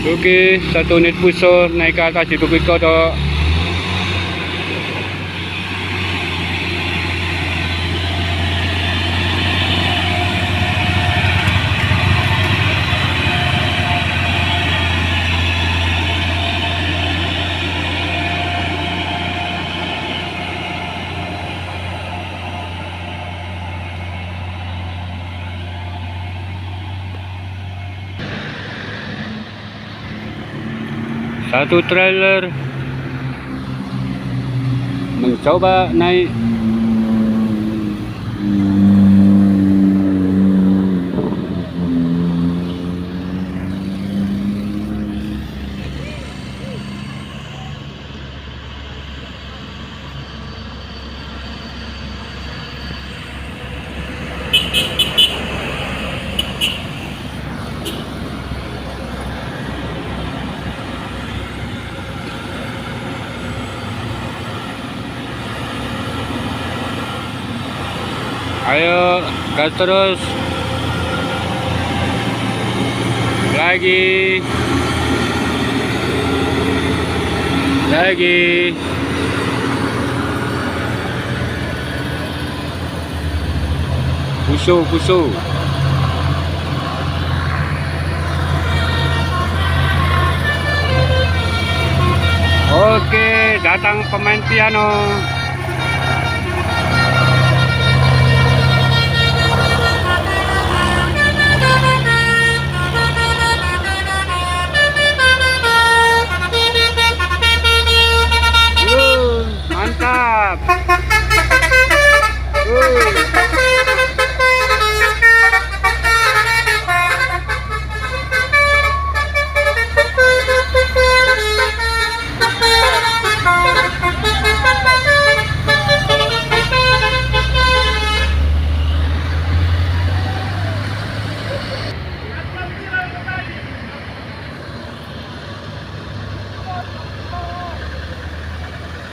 Oke, 1 unit puso naik ke atas di Bukit Kodok. Satu trailer mencoba naik. Ayo, gas terus. Lagi. Pusu. Oke, datang pemain piano. Mantap.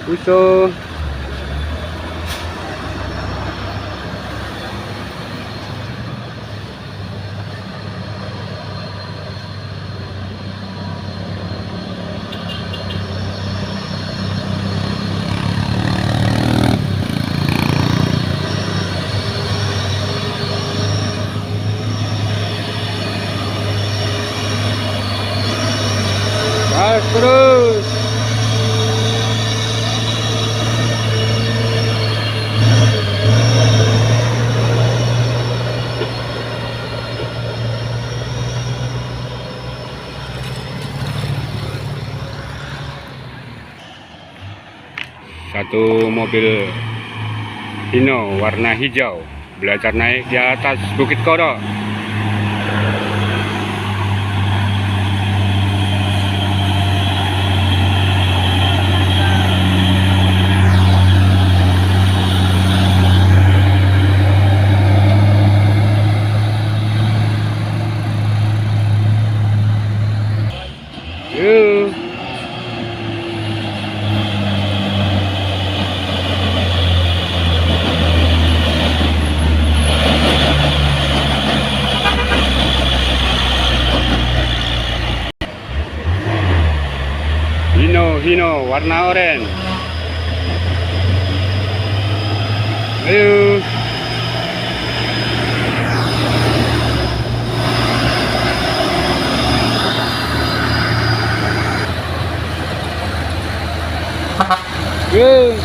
Puso. Gas terus. Satu mobil Hino warna hijau belajar naik di atas Bukit Kodok. Yuk. Hino warna oranye. Ayo. Yuk.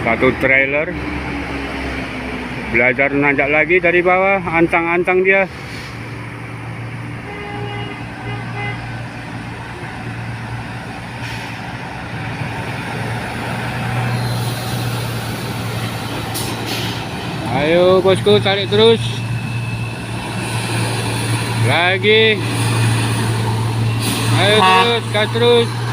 Satu trailer belajar nanjak lagi dari bawah, ancang-ancang dia. Ayo bosku, tarik terus. Lagi. Ayo terus, gas terus.